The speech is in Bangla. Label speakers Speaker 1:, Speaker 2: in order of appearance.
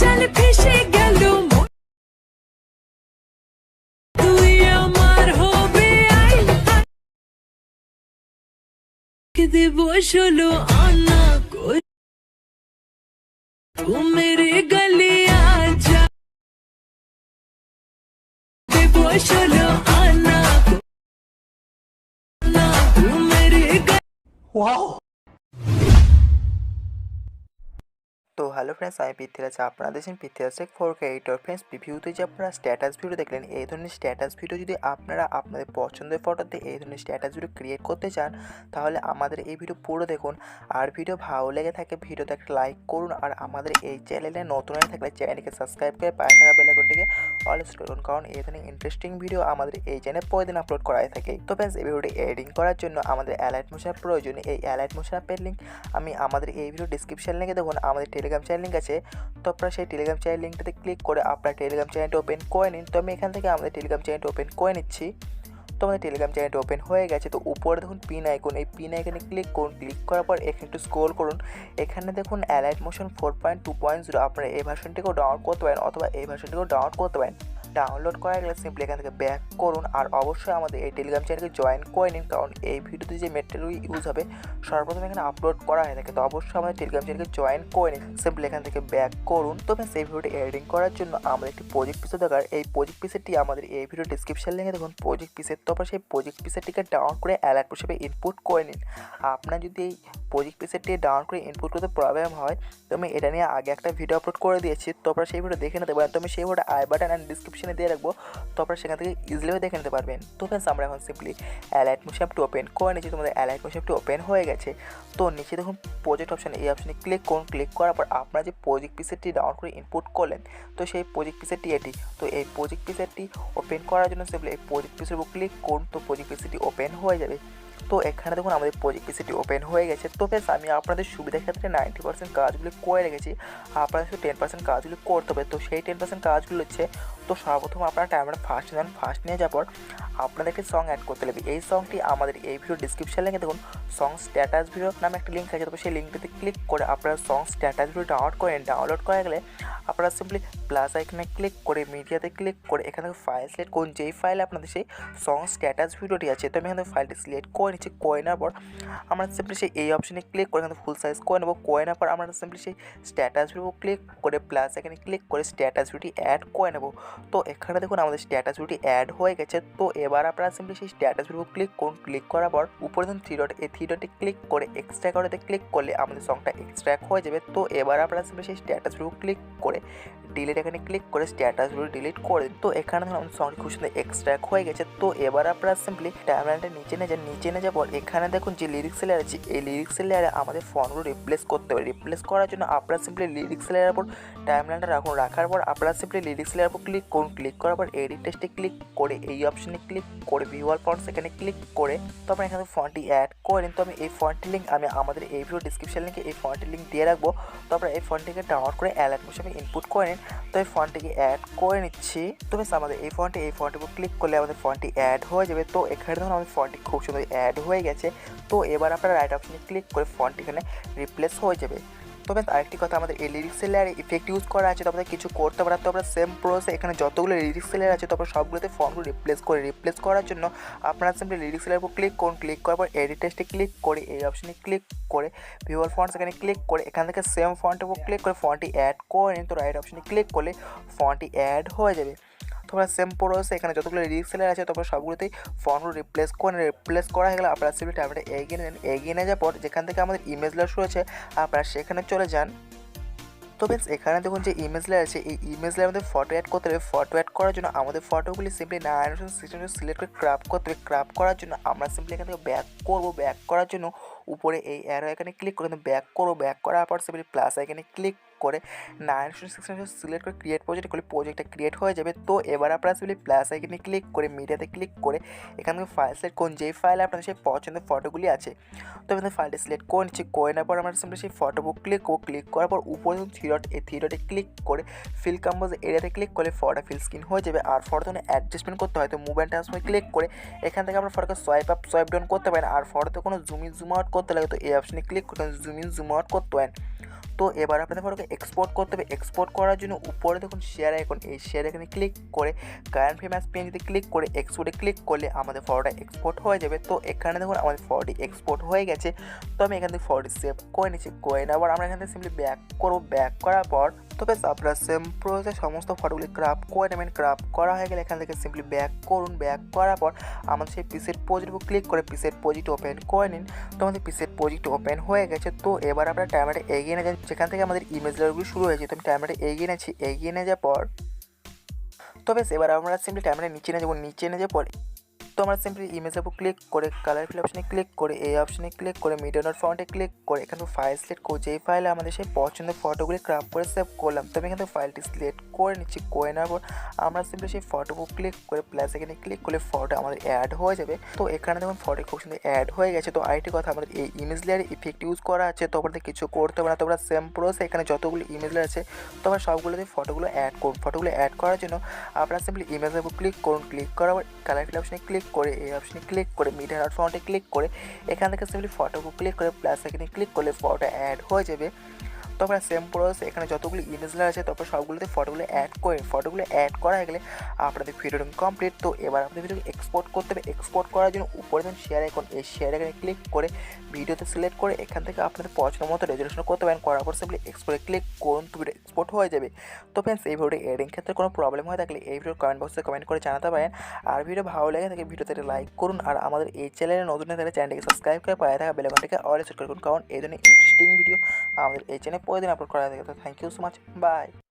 Speaker 1: জাল ফেসে গেল তুই আমার হবে আই দেব 16 আনা तू मेरे गले आजा देबो 16 आना ना तू मेरे
Speaker 2: ওয়াও। তো হ্যালো ফ্রেন্ডস, আমি পৃথ্বীরাজ। আপনারা দেখছেন Prithviraj tech 4K editor. Friends, প্রিভিউতে যে আপনারা স্ট্যাটাস ভিডিও দেখলেন, এই ধরনের স্ট্যাটাস ভিডিও যদি আপনারা আপনাদের পছন্দের ফটোতে এই ধরনের স্ট্যাটাস ভিডিও ক্রিয়েট করতে চান, তাহলে আমাদের এই ভিডিও পুরো দেখুন। আর ভিডিও ভালো লেগে থাকে ভিডিওতে একটা লাইক করুন। আর আমাদের এই চ্যানেলে নতুন হয়ে থাকলে চ্যানেলকে সাবস্ক্রাইব করে পাশে থাকা বেল আইকনটিকে অল সেট করুন, কারণ এই ধরনের ইন্টারেস্টিং ভিডিও আমাদের এই চ্যানেলে প্রতিদিন আপলোড করা থাকে। তো ফ্রেন্ডস, এই ভিডিওটি এডিটিং করার জন্য আমাদের অ্যালাইট মোশনের প্রয়োজন। এই অ্যালাইট মোশন অ্যাপের লিঙ্ক আমি আমাদের এই ভিডিও ডিসক্রিপশন লিঙ্কে দেখুন। আমাদের টেলিগ্রাম চ্যানেল লিঙ্ক আছে, তো আপনারা সেই টেলিগ্রাম চ্যানেল লিঙ্কটাতে ক্লিক করে আপনার টেলিগ্রাম চ্যানেলটা ওপেন করে নিন। তো আমি এখান থেকে আমাদের টেলিগ্রাম চ্যানেলটা ওপেন করে নিচ্ছি। তো আমাদের টেলিগ্রাম চ্যানেলটা ওপেন হয়ে গেছে। তো উপরে দেখুন পিন আইকন, এই পিন আইকনে ক্লিক করুন। ক্লিক করার পর এখানে একটু স্ক্রল করুন। এখানে দেখুন অ্যালাইট মোশন 4.2.0। আপনারা এই ভার্সনটিকেও ডাউনলোড করতে পারেন অথবা এই ভার্সনটিকেও ডাউনলোড করতে পারেন। ডাউনলোড করা গেলে সিম্পলি এখান থেকে ব্যাক করুন। আর অবশ্যই আমাদের এই টেলিগ্রাম চ্যানেলকে জয়েন করে নিন, কারণ এই ভিডিওতে যে মেটেরিয়াল ইউজ হবে সর্বপ্রথম এখানে আপলোড করা হয়ে থাকে। তো অবশ্যই আমাদের টেলিগ্রাম চ্যানেলকে জয়েন করে নিন। সিম্পলি এখান থেকে ব্যাক করুন। তো ফ্রেন্ডস, এই ভিডিওটি এডিটিং করার জন্য আমাদের একটি প্রজেক্ট পিসের দরকার। এই প্রজেক্ট পিসেরটি আমাদের এই ভিডিও ডিসক্রিপশন লিঙ্কে দেখুন প্রজেক্ট পিসের। তো সেই প্রজেক্ট পিসেরটিকে ডাউনলোড করে অ্যালার্ট হিসেবে ইনপুট করে নিন। আপনার যদি এই প্রজেক্ট পিসেরটি ডাউনলোড করে ইনপুট করতে প্রবলেম হয়, তো আমি এটা নিয়ে আগে একটা ভিডিও আপলোড করে দিয়েছি। তো আপনারা সেই ভিডিও দেখে নিতে পারেন। তো আমি সেই ভিডিওটা আই বাটন অ্যান্ড ডিসক্রিপশনে দিয়ে রাখবো, তো আপনারা সেখান থেকে ইজিলিভাবে দেখে নিতে পারবেন। তো ফ্রেন্ডস, আমরা এখন সিম্পলি অ্যালাইট মোশন অ্যাপটি ওপেন করে নিচ্ছি। তোমাদের অ্যালাইট মোশন অ্যাপটি ওপেন হয়ে গেছে। তো নিচে দেখুন প্রজেক্ট অপশন, এই অপশনে ক্লিক করুন। ক্লিক করার পর আপনারা যে প্রজেক্ট পিসেরটি ডাউনলোড করে ইনপুট করলেন, তো সেই প্রজেক্ট পিসেরটি এটি। তো এই প্রজেক্ট পিসেরটি ওপেন করার জন্য সিম্পলি এই প্রজেক্ট পিসের উপর ক্লিক করুন। তো প্রজেক্ট পিসেরটি ওপেন হয়ে যাবে। তো এখানে দেখুন আমাদের প্রজেক্ট পিসিটি ওপেন হয়ে গেছে। তো ফ্রেন্ডস, আমি আপনাদের সুবিধার ক্ষেত্রে 90% কাজগুলো করে রেখেছি। আপনাদের শুধু 10% কাজগুলো করতে হবে। তো সেই 10% কাজগুলো হচ্ছে, তো সর্বপ্রথম আপনারা টাইমটা ফার্স্ট নেন। ফার্স্ট নিয়ে যাওয়ার পর আপনাদেরকে সং অ্যাড করতে লাগবে। এই সংটি আমাদের এই ভিডিও ডিসক্রিপশন লিঙ্কে দেখুন সং স্ট্যাটাস ভিডিও নামে একটা লিঙ্ক আছে। তবে সেই লিঙ্কটিতে ক্লিক করে আপনারা সং স্ট্যাটাস ভিডিও ডাউনলোড করেন। ডাউনলোড করা গেলে আপনারা সিম্পলি প্লাস আইকনে ক্লিক করে মিডিয়াতে ক্লিক করে এখানে থেকে ফাইল সিলেক্ট করুন। যেই ফাইলে আপনাদের সেই সং স্ট্যাটাস ভিডিওটি আছে, তো আমি এখানে ফাইলটি সিলেক্ট করে নিচ্ছি। করে নেওয়ার পর আমরা সিম্পলি সেই এই অপশনে ক্লিক করে এখানে ফুল সাইজ করে নেবো। করে নেওয়ার পর আমরা সিম্পলি সেই স্ট্যাটাস ভিডিও ক্লিক করে প্লাস এখানে ক্লিক করে স্ট্যাটাস ভিডিওটি অ্যাড করে নেব। তো এখানে দেখুন আমাদের স্ট্যাটাস ভিডিওটি অ্যাড হয়ে গেছে। তো এবার আপনারা সিম্পলি সেই স্ট্যাটাস ভিডিও ক্লিক করুন। ক্লিক করার পর উপরে দেখুন থ্রি ডট, এই থ্রি ডটে ক্লিক করে এক্সট্র্যাক্ট করাতে ক্লিক করলে আমাদের সংটা এক্সট্র্যাক্ট হয়ে যাবে। তো এবার আপনারা সিম্পলি সেই স্ট্যাটাস ভিডিও ক্লিক করে ডিলিট এখানে ক্লিক করে স্ট্যাটাস ভিডিও ডিলিট করে দিন। তো এখানে দেখুন আমাদের সংটি খুব সুন্দর এক্সট্র্যাক্ট হয়ে গেছে। তো এবার আপনারা সিম্পলি টাইমলাইনটা নিচে নিয়ে যান। নিচে নিয়ে যাওয়ার পর এখানে দেখুন যে লিরিক্স লেয়ার আছে, এই লিরিক্স লেয়ারে আমাদের ফন্টগুলো রিপ্লেস করতে হবে। রিপ্লেস করার জন্য আপনারা সিম্পলি লিরিক্স লেয়ারের উপর টাইমলাইনটা রাখুন। রাখার পর আপনারা সিম্পলি লিরিক্স লেয়ারের উপর ক্লিক করুন। ক্লিক করার পর এডিট টেক্সটে ক্লিক করে এই অপশনে ক্লিক করে ভিজুয়াল ফন্টস এখানে ক্লিক করে তো আপনারা এখানে ফন্টটি অ্যাড করে নিন। তো আমি এই ফন্টের লিঙ্ক আমি আমাদের এই ভিডিও ডিসক্রিপশন লিঙ্কে এই ফন্টের লিঙ্ক দিয়ে রাখবো। তো আপনারা এই ফন্টটিকে ডাউনলোড করে অ্যালার্ট মোশনে ইনপুট করে নিন। তো এই ফন্টটিকে অ্যাড করে নিচ্ছি। তো বেশ আমাদের এই ফন্টের উপর ক্লিক করলে আমাদের ফন্টটি অ্যাড হয়ে যাবে। তো এখানে দেখুন আমাদের ফন্টটি খুব সুন্দর অ্যাড হয়ে গেছে। তো এবার আপনারা রাইট অপশনে ক্লিক করে ফন্ট এখানে রিপ্লেস হয়ে যাবে। তবে আরেকটি কথা, আমাদের এই লিরিক্সের লেয়ারে ইফেক্ট ইউজ করা আছে, তো আপনাদের কিছু করতে পারেন। তো আমরা সেম প্রসেসে এখানে যতগুলো লিরিক্স লেয়ার আছে তো আমরা সবগুলোতে ফন্টগুলো রিপ্লেস করার জন্য আপনারা সিম্পলি লিরিক্স লেয়ারের উপর ক্লিক করুন। ক্লিক করার পর এডিট টেক্সটে ক্লিক করে এই অপশনে ক্লিক করে ভিজুয়াল ফন্টস এখানে ক্লিক করে এখান থেকে সেম ফন্টের উপর ক্লিক করে ফন্টটি অ্যাড করে নিন। তো রাইট অপশনে ক্লিক করলে ফন্টটি অ্যাড হয়ে যাবে। তোমরা সেম প্রসেসে এখানে যতগুলো লিরিক্স লেয়ার আছে তোমরা সবগুলোতেই ফন্টগুলো রিপ্লেস করা হয়ে গেলে আপনারা সিম্পলি টাইমটা এগিয়ে নেন। এগিয়ে নিয়ে যাওয়ার পর যেখান থেকে আমাদের ইমেজ লেয়ার শুরু হয়েছে আপনারা সেখানে চলে যান। তো বেশ এখানে দেখুন যে ইমেজ লেয়ার আছে, এই ইমেজ লেয়ার আমাদের ফটো অ্যাড করতে হবে। ফটো অ্যাড করার জন্য আমাদের ফটোগুলি সিম্পলি 9:16 সিলেক্ট করে ক্রাপ করতে হবে। ক্রাপ করার জন্য আমরা সিম্পলি এখান থেকে ব্যাক করবো। ব্যাক করার জন্য উপরে এই অ্যারো এখানে ক্লিক করে ব্যাক করবো। ব্যাক করার পর সিম্পলি প্লাস এখানে ক্লিক করে 9:16 সিলেক্ট করে ক্রিয়েট প্রজেক্ট করলে প্রজেক্টটা ক্রিয়েট হয়ে যাবে। তো এবার আপনারা সিম্পলি প্লাস এখানে ক্লিক করে মিডিয়াতে ক্লিক করে এখান থেকে ফাইল সিলেক্ট করুন। যেই ফাইলে আপনাদের সেই পছন্দের ফটোগুলি আছে তো আমাদের ফাইলটা সিলেক্ট করে নিচ্ছি। করে নেওয়ার পর আমরা সিম্পলি সেই ফটো ক্লিক করবো। ক্লিক করার পর উপরে থ্রি ডটে ক্লিক করে ফিল কম্পোজ এরিয়াতে ক্লিক করলে ফটোটা ফিল স্ক্রিন হয়ে যাবে। আর ফটো যখন অ্যাডজাস্টমেন্ট করতে হয় তো মুভ অ্যান্ড ট্রান্সফর্মে ক্লিক করে এখান থেকে আমরা ফটোকে সোয়াইপ আপ সোয়াইপ ডাউন করতে পারেন। আর ফটোতে কোনো জুম ইন জুম আউট করতে লাগে তো এই অপশনে ক্লিক করে জুম ইন জুম আউট করতে পারেন। তো এবার আপনাদের ফটোকে এক্সপোর্ট করতে হবে। এক্সপোর্ট করার জন্য উপরে দেখুন শেয়ার আইকন, এই শেয়ার আইকনে ক্লিক করে কারেন্ট ফ্রেম অ্যাজ পিএনজিতে ক্লিক করে এক্সপোর্টে ক্লিক করলে আমাদের ফটোটা এক্সপোর্ট হয়ে যাবে। তো এখানে দেখুন আমাদের ফটোটি এক্সপোর্ট হয়ে গেছে। তো আমি এখান থেকে ফটোটি সেভ করে নিচ্ছি, করে নেওয়ার আমরা এখান থেকে সিম্পলি ব্যাক করবো। ব্যাক করার পর তো বেশ আপনারা সেম প্রসেসে সমস্ত ফটোগুলি ক্রাপ করে নেবেন। ক্রাপ করা হয়ে গেলে এখান থেকে সিম্পলি ব্যাক করুন। ব্যাক করার পর আমাদের সেই পিসের প্রজেক্ট উপর ক্লিক করে পিসের প্রজেক্ট ওপেন করে নিন। তো আমাদের পিসের প্রজেক্ট ওপেন হয়ে গেছে। তো এবার আপনারা টাইমটা এগিয়ে নিয়ে যান যেখান থেকে আমাদের ইমেজ লেয়ারগুলো শুরু হয়েছে। তো আমি টাইমটা এগিয়ে নিয়েছি, এগিয়ে নিয়ে যাওয়ার পর তো বেশ এবার আমরা সিম্পলি টাইমটা নিচে নিয়ে যাবো। নিচে নিয়ে যাওয়ার পর তো আমরা সিম্পলি ইমেজের উপর ক্লিক করে কালার ফিল অপশনে ক্লিক করে এই অপশনে ক্লিক করে মিডিয়া নট ফন্টে ক্লিক করে এখান থেকে ফাইল সিলেক্ট করে যেই ফাইলে আমাদের সেই পছন্দের ফটোগুলি ক্রাপ করে সেভ করলাম। তো আমি এখান থেকে ফাইলটি সিলেক্ট করে নিচ্ছি। করে নেওয়ার পর আমরা সিম্পলি সেই ফটোর উপর ক্লিক করে প্লাস এখানে ক্লিক করলে ফটো আমাদের অ্যাড হয়ে যাবে। তো এখানে দেখুন ফটো খুব সুন্দর অ্যাড হয়ে গেছে। তো আরেকটি কথা, আমাদের এই ইমেজ লেয়ারে ইফেক্ট ইউজ করা আছে, তো আপনাদের কিছু করতে হবে না। তোমরা সেম প্রসেস এখানে যতগুলো ইমেজ লেয়ার আছে তোমরা সবগুলোতে ফটোগুলো অ্যাড করুন। ফটোগুলো অ্যাড করার জন্য আপনারা সিম্পলি ইমেজের উপর ক্লিক করুন। ক্লিক করার পর কালার ফিল অপশনে ক্লিক করে এই অপশনে ক্লিক করে মিডিয়া নট ফন্টে ক্লিক করে এখান থেকে সিম্পলি ফটো উপর ক্লিক করে প্লাস এখানে ক্লিক করলে ফটো অ্যাড হয়ে যাবে। তো আমরা সেম প্রসেস এখানে যতগুলো ইমেজ লেয়ার আছে তারপর সবগুলোতে ফটোগুলো অ্যাড করে ফটোগুলো অ্যাড করা হয়ে গেলে আপনাদের ভিডিওটা কমপ্লিট। তো এবার আপনাদের ভিডিওকে এক্সপোর্ট করতে হবে। এক্সপোর্ট করার জন্য উপরে দেন শেয়ার আইকন, এই শেয়ার আইকনে ক্লিক করে ভিডিওতে সিলেক্ট করে এখান থেকে আপনাদের পছন্দ মতো রেজুলেশন করতে পারেন। করার পর সিম্পলি এক্সপোর্টে ক্লিক করুন, তো ভিডিও এক্সপোর্ট হয়ে যাবে। তো ফ্রেন্ডস, এই ভিডিওটি এডিটিং ক্ষেত্রে কোনো প্রবলেম হয়ে থাকলে এই ভিডিওর কমেন্ট বক্সে কমেন্ট করে জানাতে পারেন। আর ভিডিও ভালো লাগে থাকে ভিডিওতে লাইক করুন। আর আমাদের এই চ্যানেলে নতুন হয়ে থাকলে চ্যানেলটিকে সাবস্ক্রাইব করে পায়ে থাকা বেল আইকনটিকে অলে সেট করুন, কারণ এই ধরনের ইন্টারেস্টিং ভিডিও আমাদের এই চ্যানেলে প্রতিদিন আপলোড করা থাকে। তো thank you so much, by.